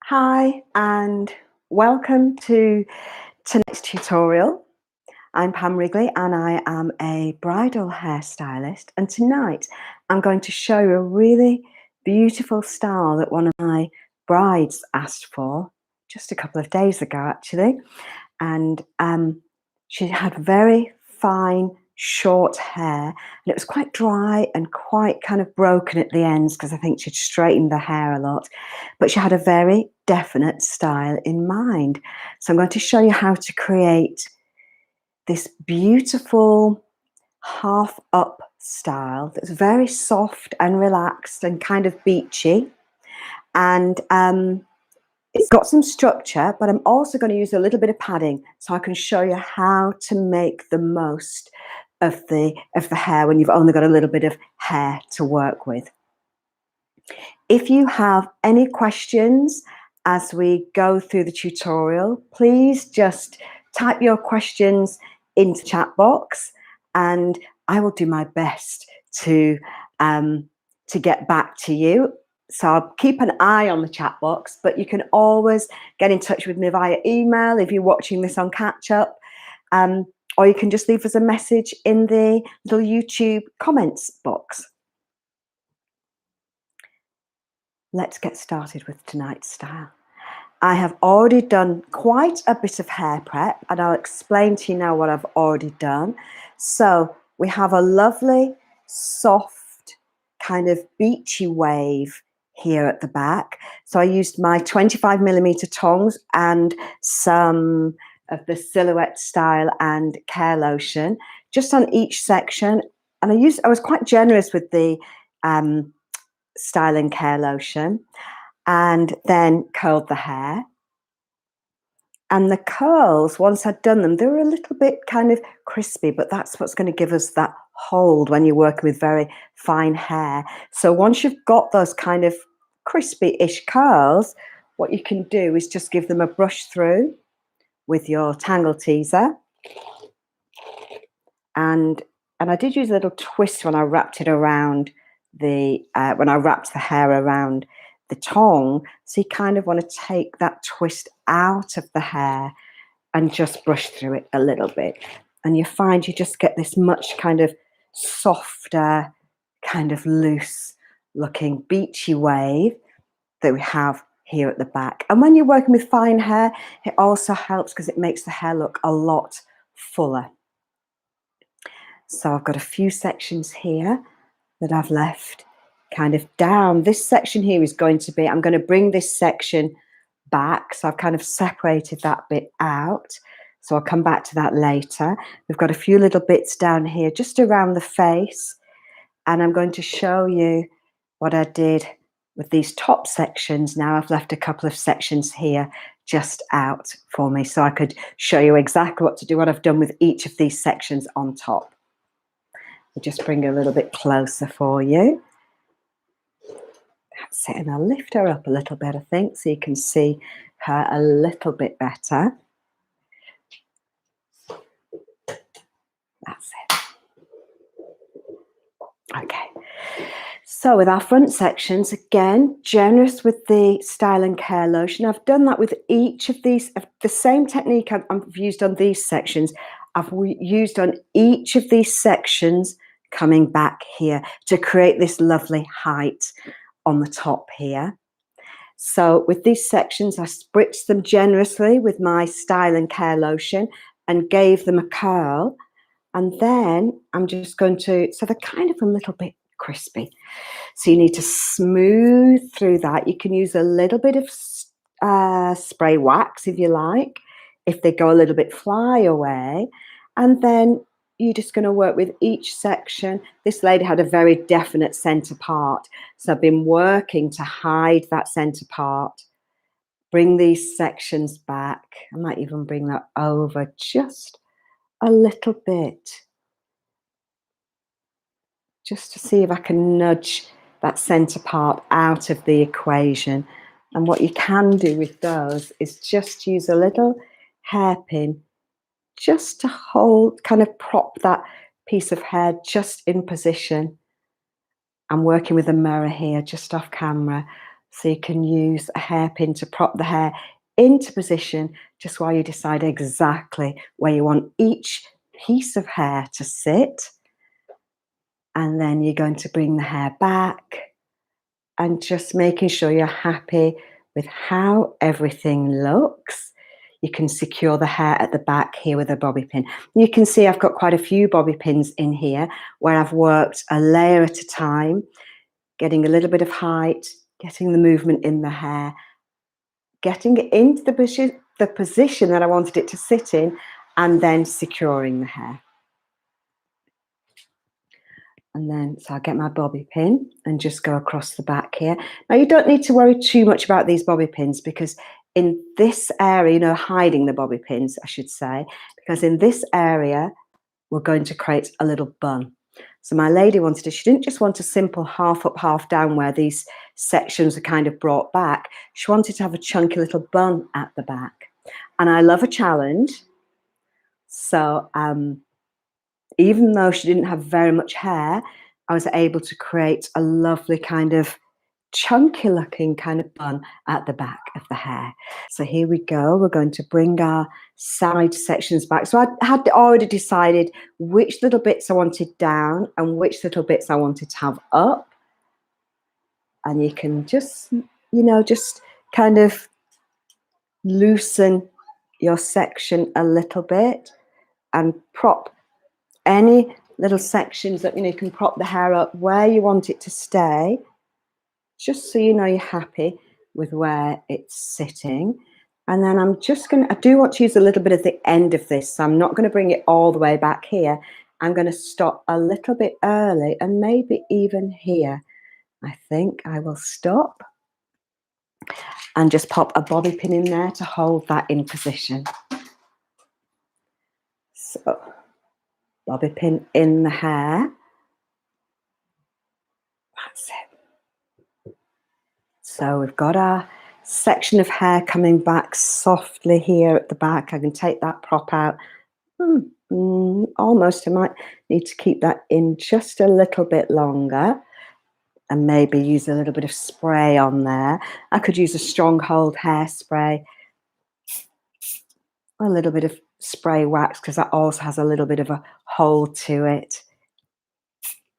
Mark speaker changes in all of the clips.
Speaker 1: Hi and welcome to tonight's tutorial. I'm Pam Wrigley and I am a bridal hairstylist, and tonight I'm going to show you a really beautiful style that one of my brides asked for just a couple of days ago actually. And she had very fine short hair and it was quite dry and quite kind of broken at the ends because I think she'd straightened the hair a lot, but she had a very definite style in mind. So I'm going to show you how to create this beautiful half up style that's very soft and relaxed and kind of beachy, and it's got some structure, but I'm also going to use a little bit of padding so I can show you how to make the most of the hair when you've only got a little bit of hair to work with. If you have any questions as we go through the tutorial, please just type your questions into the chat box and I will do my best to get back to you. So I'll keep an eye on the chat box, but you can always get in touch with me via email if you're watching this on catch up, or you can just leave us a message in the little YouTube comments box. Let's get started with tonight's style. I have already done quite a bit of hair prep and I'll explain to you now what I've already done. So we have a lovely soft kind of beachy wave here at the back. So I used my 25mm tongs and some of the Silhouette Style and Care Lotion just on each section, and I was quite generous with the Style and Care Lotion, and then curled the hair. And the curls, once I'd done them, they were a little bit kind of crispy, but that's what's going to give us that hold when you're working with very fine hair. So once you've got those kind of crispy-ish curls, what you can do is just give them a brush through with your tangle teaser. And I did use a little twist when I wrapped it around when I wrapped the hair around the tong. So you kind of want to take that twist out of the hair and just brush through it a little bit. And you find you just get this much kind of softer, kind of loose looking beachy wave that we have here at the back. And when you're working with fine hair, it also helps because it makes the hair look a lot fuller. So I've got a few sections here that I've left kind of down. This section here is going to be, I'm going to bring this section back. So I've kind of separated that bit out. So I'll come back to that later. We've got a few little bits down here just around the face. And I'm going to show you what I did with these top sections. Now I've left a couple of sections here just out for me so I could show you exactly what to do, what I've done with each of these sections on top. I'll just bring her a little bit closer for you. That's it, and I'll lift her up a little bit, I think, so you can see her a little bit better. That's it. Okay, so with our front sections, again, generous with the Style and Care Lotion. I've done that with each of these, the same technique I've used on these sections, I've used on each of these sections coming back here to create this lovely height on the top here. So with these sections, I spritzed them generously with my Style and Care Lotion and gave them a curl. And then I'm just going to, so they're kind of a little bit crispy. So you need to smooth through that. You can use a little bit of spray wax if you like, if they go a little bit fly away. And then you're just going to work with each section. This lady had a very definite center part. So I've been working to hide that center part. Bring these sections back. I might even bring that over just a little bit, just to see if I can nudge that center part out of the equation. And what you can do with those is just use a little hairpin just to hold, kind of prop that piece of hair just in position. I'm working with a mirror here, just off camera, So you can use a hairpin to prop the hair into position just while you decide exactly where you want each piece of hair to sit. And then you're going to bring the hair back and just making sure you're happy with how everything looks. You can secure the hair at the back here with a bobby pin. You can see I've got quite a few bobby pins in here where I've worked a layer at a time, getting a little bit of height, getting the movement in the hair, getting it into the position that I wanted it to sit in, and then securing the hair. And then, so I'll get my bobby pin and just go across the back here. Now, you don't need to worry too much about these bobby pins, because in this area, you know, hiding the bobby pins, I should say, because in this area, we're going to create a little bun. So my lady she didn't just want a simple half up, half down where these sections are kind of brought back. She wanted to have a chunky little bun at the back. And I love a challenge. So even though she didn't have very much hair, I was able to create a lovely kind of chunky looking kind of bun at the back of the hair. So here we go. We're going to bring our side sections back. So I had already decided which little bits I wanted down and which little bits I wanted to have up. And you can just, you know, just kind of loosen your section a little bit and prop any little sections that, you know, you can prop the hair up where you want it to stay, just so you know you're happy with where it's sitting. And then I do want to use a little bit of the end of this, so I'm not going to bring it all the way back here. I'm going to stop a little bit early, and maybe even here. I think I will stop and just pop a bobby pin in there to hold that in position. So, bobby pin in the hair. That's it. So we've got our section of hair coming back softly here at the back. I can take that prop out. Almost, I might need to keep that in just a little bit longer and maybe use a little bit of spray on there. I could use a Stronghold hairspray, a little bit of spray wax, because that also has a little bit of a hold to it,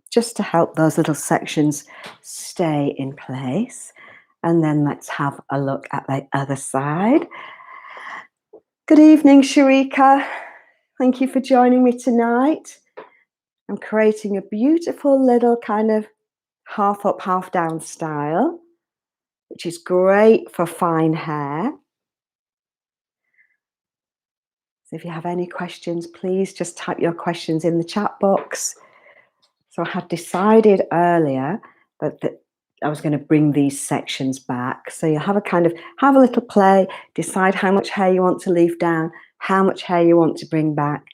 Speaker 1: just to help those little sections stay in place. And then let's have a look at the other side. Good evening, Sharika. Thank you for joining me tonight. I'm creating a beautiful little kind of half up, half down style, which is great for fine hair. So if you have any questions, please just type your questions in the chat box. So I had decided earlier that I was going to bring these sections back. So you have a little play, decide how much hair you want to leave down, how much hair you want to bring back.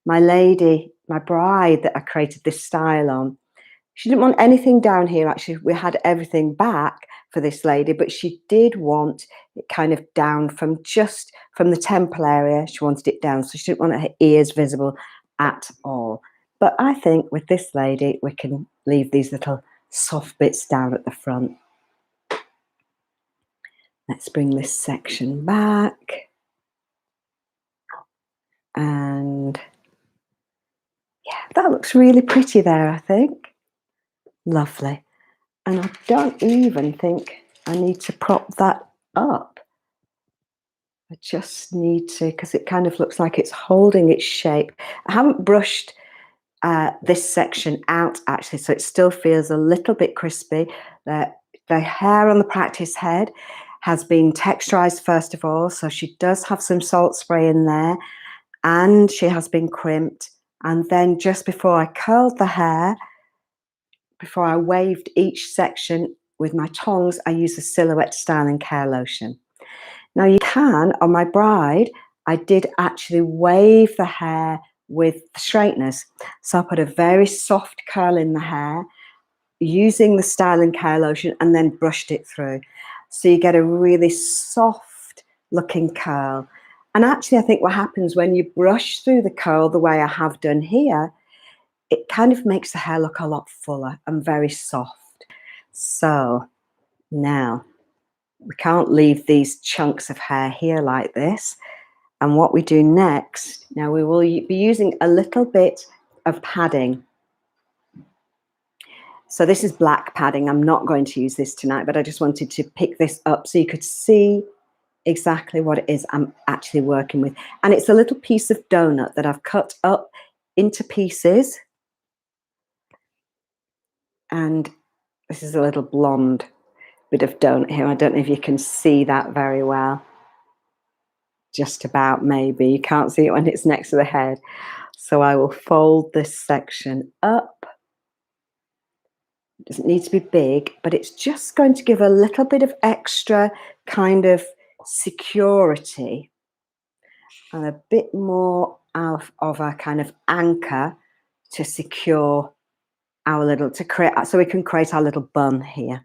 Speaker 1: My lady, my bride that I created this style on, she didn't want anything down here. Actually, we had everything back for this lady, but she did want it kind of down from the temple area. She wanted it down, so she didn't want her ears visible at all. But I think with this lady, we can leave these little soft bits down at the front. Let's bring this section back. And yeah, that looks really pretty there, I think. Lovely. And I don't even think I need to prop that up. I just need to, because it kind of looks like it's holding its shape. I haven't brushed this section out, actually, so it still feels a little bit crispy. The hair on the practice head has been texturized first of all, so she does have some salt spray in there, and she has been crimped. And then just before I curled the hair, before I waved each section with my tongs, I used a Silhouette Styling Care Lotion. Now you can, on my bride, I did actually wave the hair with the straighteners. So I put a very soft curl in the hair using the Styling Care Lotion and then brushed it through. So you get a really soft looking curl. And actually I think what happens when you brush through the curl the way I have done here, it kind of makes the hair look a lot fuller and very soft. So now We can't leave these chunks of hair here like this. And what we do next, now we will be using a little bit of padding. So this is black padding. I'm not going to use this tonight, but I just wanted to pick this up so you could see exactly what it is I'm actually working with. And it's a little piece of donut that I've cut up into pieces. And this is a little blonde bit of donut here. I don't know if you can see that very well. Just about, maybe. You can't see it when it's next to the head. So I will fold this section up. It doesn't need to be big, but it's just going to give a little bit of extra kind of security and a bit more of a kind of anchor to secure our little, to create, so we can create our little bun here.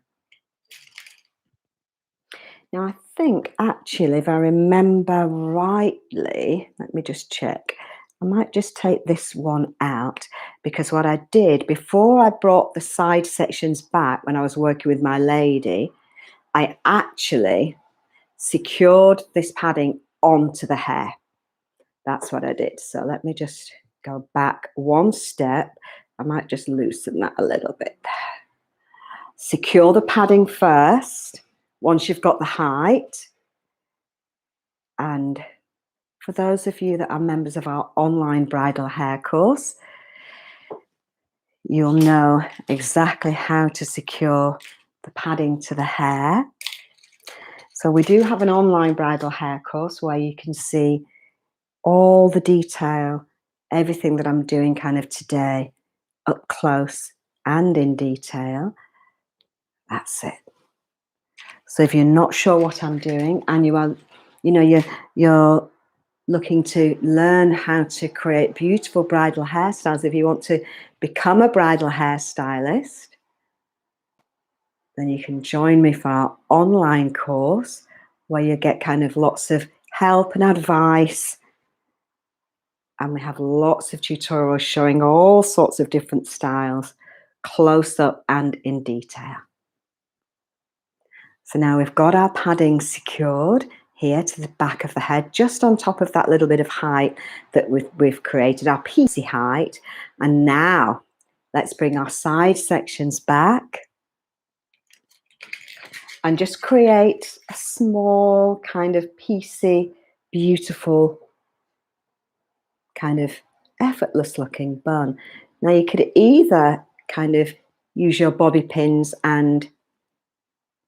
Speaker 1: Now I think actually, if I remember rightly, let me just check. I might just take this one out, because what I did before I brought the side sections back when I was working with my lady, I actually secured this padding onto the hair. That's what I did. So let me just go back one step. I might just loosen that a little bit. Secure the padding first, once you've got the height. And for those of you that are members of our online bridal hair course, you'll know exactly how to secure the padding to the hair. So we do have an online bridal hair course where you can see all the detail, everything that I'm doing kind of today, up close and in detail. That's it. So if you're not sure what I'm doing and you are, you know, you're looking to learn how to create beautiful bridal hairstyles, if you want to become a bridal hairstylist, then you can join me for our online course where you get kind of lots of help and advice. And we have lots of tutorials showing all sorts of different styles, close up and in detail. So now we've got our padding secured here to the back of the head, just on top of that little bit of height that we've created, our piecey height. And now let's bring our side sections back and just create a small kind of piecey, beautiful, kind of effortless looking bun. Now you could either kind of use your bobby pins and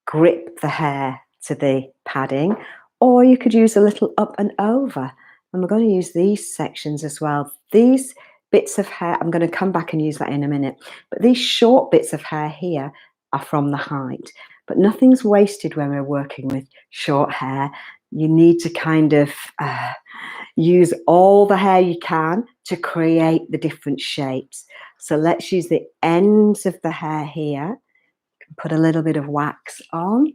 Speaker 1: grip the hair to the padding, or you could use a little up and over. And we're going to use these sections as well. These bits of hair, I'm going to come back and use that in a minute, but these short bits of hair here are from the height. But nothing's wasted when we're working with short hair. You need to kind of use all the hair you can to create the different shapes. So let's use the ends of the hair here. Put a little bit of wax on.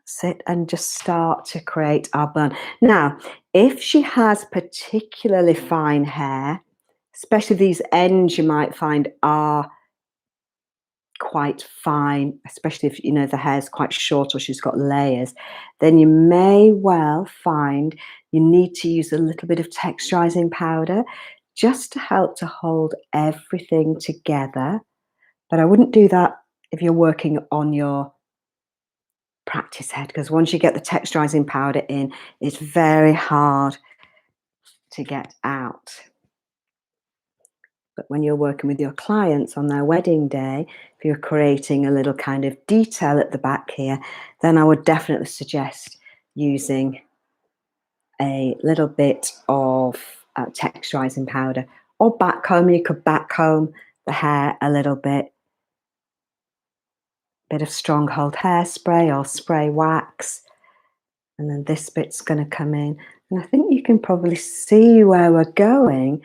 Speaker 1: Sit and just start to create our bun. Now, if she has particularly fine hair, especially these ends you might find are quite fine, especially if, you know, the hair's quite short or she's got layers, then you may well find you need to use a little bit of texturizing powder just to help to hold everything together. But I wouldn't do that if you're working on your practice head, because once you get the texturizing powder in, it's very hard to get out. But when you're working with your clients on their wedding day, if you're creating a little kind of detail at the back here, then I would definitely suggest using a little bit of texturizing powder, or backcomb. You could backcomb the hair a little bit of stronghold hairspray or spray wax, and then this bit's going to come in, and I think you can probably see where we're going.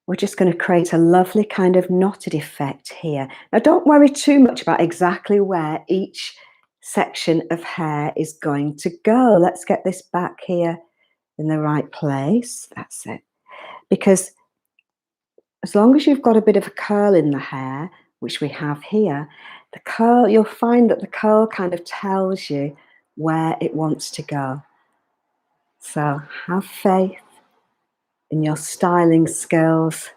Speaker 1: We're just going to create a lovely kind of knotted effect here. Now don't worry too much about exactly where each section of hair is going to go. Let's get this back here in the right place. That's it. Because as long as you've got a bit of a curl in the hair, which we have here, The curl, you'll find that the curl kind of tells you where it wants to go. So have faith in your styling skills.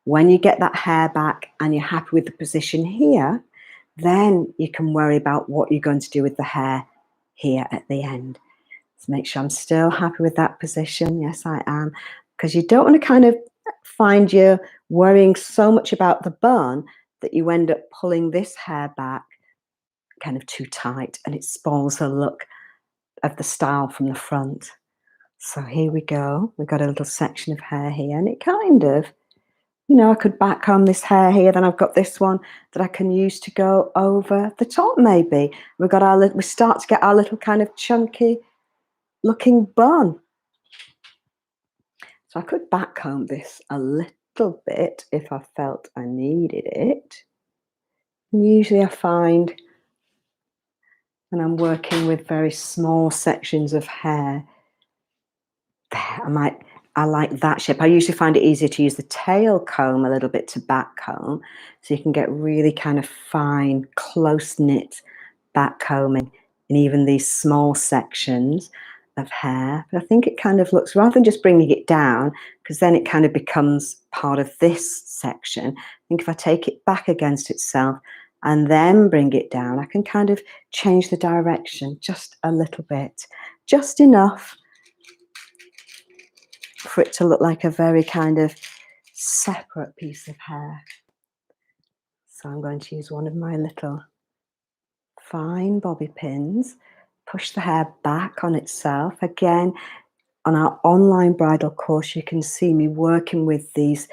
Speaker 1: When you get that hair back and you're happy with the position here, then you can worry about what you're going to do with the hair here at the end. So make sure I'm still happy with that position. Yes, I am. Because you don't want to kind of find you worrying so much about the bun that you end up pulling this hair back kind of too tight and it spoils the look of the style from the front. So here we go. We've got a little section of hair here, and it kind of, you know, I could back comb this hair here, then I've got this one that I can use to go over the top maybe. We've got our little, we start to get our little kind of chunky looking bun. So I could back comb this a little bit if I felt I needed it. And usually I find when I'm working with very small sections of hair, I like that shape. I usually find it easier to use the tail comb a little bit to back comb, so you can get really kind of fine, close-knit back combing in even these small sections of hair. But I think it kind of looks, rather than just bringing it down, because then it kind of becomes part of this section, I think if I take it back against itself and then bring it down, I can kind of change the direction just a little bit, just enough for it to look like a very kind of separate piece of hair. So I'm going to use one of my little fine bobby pins, push the hair back on itself. Again, on our online bridal course, you can see me working with these,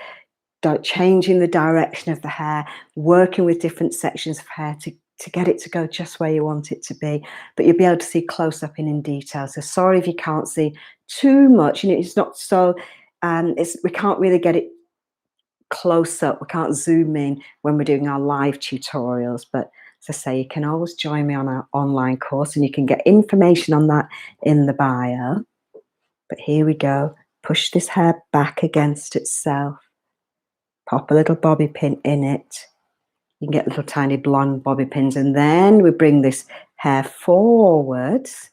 Speaker 1: changing the direction of the hair, working with different sections of hair to get it to go just where you want it to be. But you'll be able to see close up in detail. So sorry if you can't see too much. You know, it's not so, we can't really get it close up. We can't zoom in when we're doing our live tutorials. But as I say, you can always join me on our online course and you can get information on that in the bio. But here we go. Push this hair back against itself. Pop a little bobby pin in it. You can get little tiny blonde bobby pins, and then we bring this hair forwards,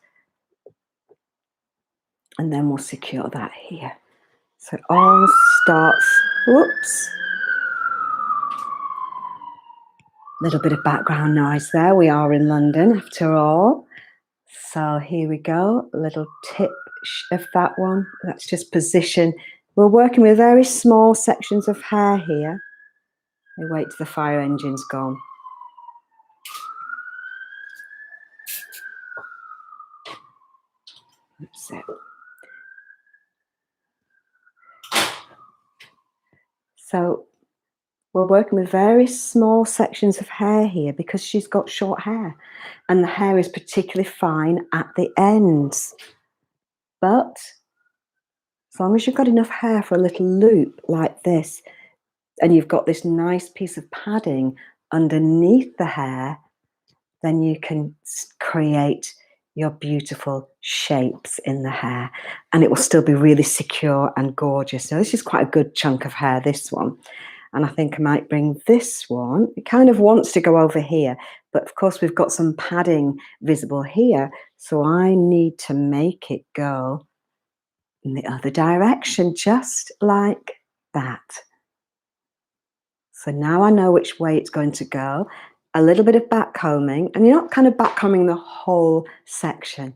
Speaker 1: and then we'll secure that here. So it all starts, whoops, little bit of background noise there. We are in London after all. So here we go, a little tip of that one. That's just position. We're working with very small sections of hair here. We wait till the fire engine's gone. That's it. So we're working with very small sections of hair here because she's got short hair and the hair is particularly fine at the ends. But as long as you've got enough hair for a little loop like this, and you've got this nice piece of padding underneath the hair, then you can create your beautiful shapes in the hair and it will still be really secure and gorgeous. Now this is quite a good chunk of hair, this one. And I think I might bring this one. It kind of wants to go over here, but of course we've got some padding visible here. So I need to make it go in the other direction, just like that. So now I know which way it's going to go. A little bit of back combing, and you're not kind of back combing the whole section.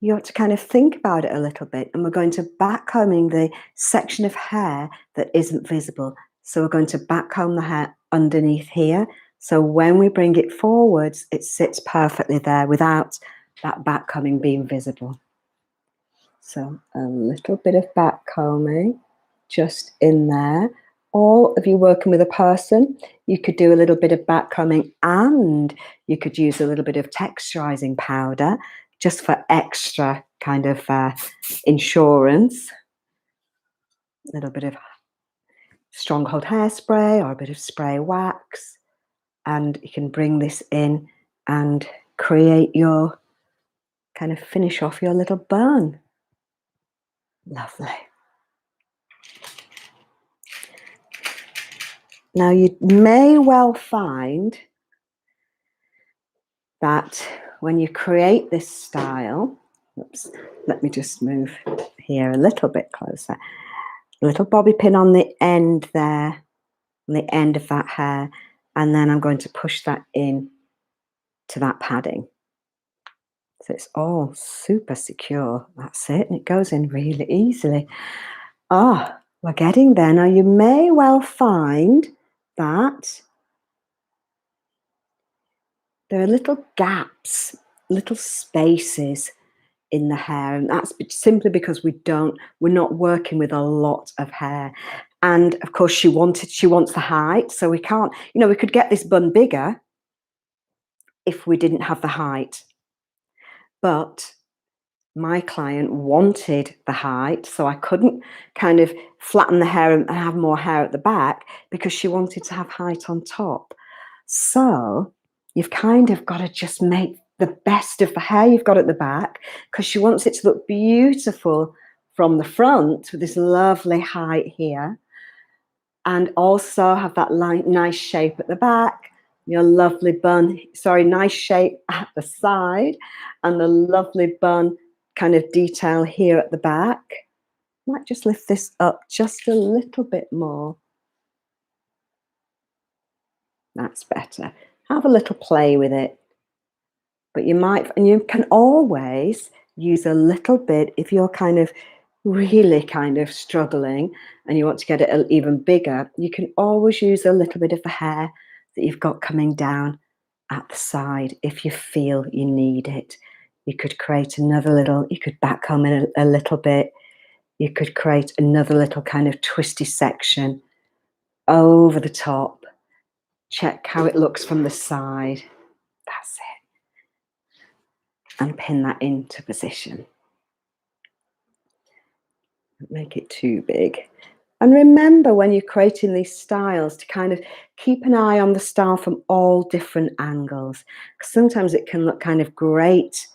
Speaker 1: You have to kind of think about it a little bit, and we're going to back combing the section of hair that isn't visible. So we're going to back comb the hair underneath here. So when we bring it forwards, it sits perfectly there without that back combing being visible. So a little bit of back combing just in there. Or if you're working with a person, you could do a little bit of back combing and you could use a little bit of texturizing powder just for extra kind of insurance. A little bit of stronghold hairspray or a bit of spray wax, and you can bring this in and create your kind of finish off your little bun. Lovely. Now you may well find that when you create this style, oops, let me just move here a little bit closer, a little bobby pin on the end there, on the end of that hair, and then I'm going to push that in to that padding. So it's all super secure. That's it. And it goes in really easily. Ah, we're getting there. Now you may well find that there are little gaps, little spaces in the hair, and that's simply because we're not working with a lot of hair. And of course she wants the height, so we can't, we could get this bun bigger if we didn't have the height. But my client wanted the height, so I couldn't kind of flatten the hair and have more hair at the back because she wanted to have height on top. So you've kind of got to just make the best of the hair you've got at the back, because she wants it to look beautiful from the front with this lovely height here, and also have that nice shape at the back, your lovely bun, nice shape at the side, and the lovely bun kind of detail here at the back. Might just lift this up just a little bit more. That's better. Have a little play with it. But you can always use a little bit if you're really struggling and you want to get it even bigger. You can always use a little bit of the hair that you've got coming down at the side if you feel you need it. You could create another little, you could backcomb it a little bit. You could create another little kind of twisty section over the top. Check how it looks from the side. That's it. And pin that into position. Don't make it too big. And remember, when you're creating these styles, to kind of keep an eye on the style from all different angles. Because sometimes it can look kind of great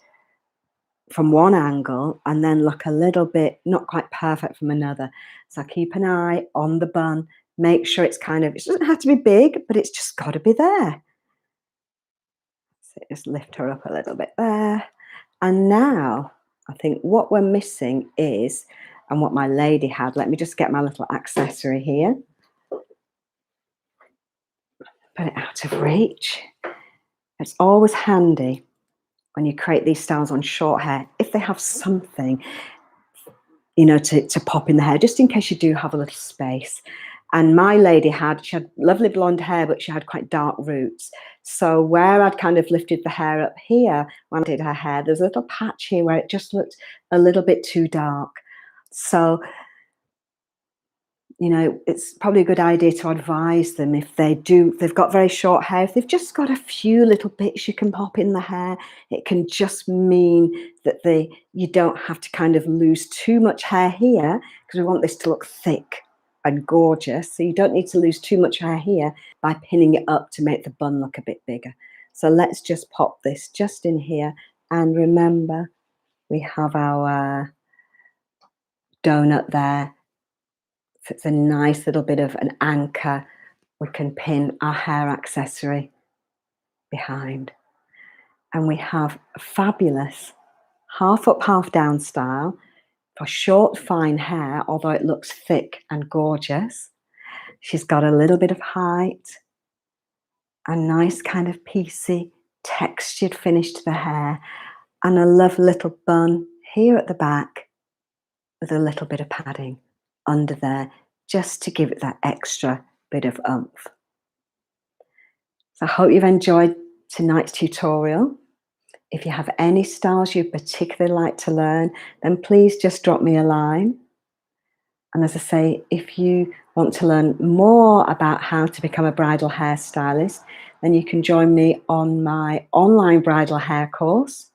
Speaker 1: from one angle and then look a little bit not quite perfect from another. So keep an eye on the bun. Make sure it doesn't have to be big, but it's just got to be there. So just lift her up a little bit there. And now I think what we're missing is, and what my lady had, let me just get my little accessory here. Put it out of reach. It's always handy when you create these styles on short hair, if they have something, to pop in the hair, just in case you do have a little space. And my lady she had lovely blonde hair, but she had quite dark roots. So where I'd kind of lifted the hair up here, when I did her hair, there's a little patch here where it just looked a little bit too dark. So, it's probably a good idea to advise them if they've got very short hair, if they've just got a few little bits you can pop in the hair, it can just mean that you don't have to kind of lose too much hair here, because we want this to look thick and gorgeous. So you don't need to lose too much hair here by pinning it up to make the bun look a bit bigger. So let's just pop this just in here. And remember, we have our donut there. So it's a nice little bit of an anchor. We can pin our hair accessory behind. And we have a fabulous half-up, half-down style for short, fine hair, although it looks thick and gorgeous. She's got a little bit of height, a nice kind of piecey, textured finish to the hair, and a lovely little bun here at the back with a little bit of padding under there, just to give it that extra bit of oomph. So I hope you've enjoyed tonight's tutorial. If you have any styles you'd particularly like to learn, then please just drop me a line. And as I say, if you want to learn more about how to become a bridal hairstylist, then you can join me on my online bridal hair course,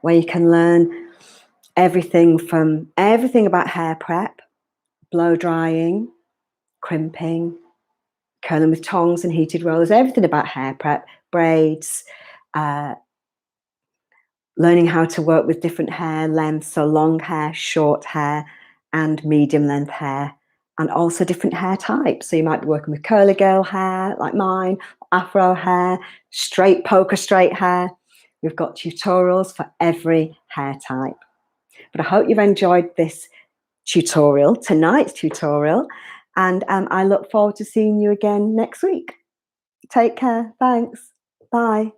Speaker 1: where you can learn everything about hair prep, blow drying, crimping, curling with tongs and heated rollers, everything about hair prep, braids, learning how to work with different hair lengths, so long hair, short hair, and medium length hair, and also different hair types. So you might be working with curly girl hair like mine, afro hair, straight poker straight hair. We've got tutorials for every hair type. But I hope you've enjoyed this tutorial, tonight's tutorial, and I look forward to seeing you again next week. Take care. Thanks. Bye.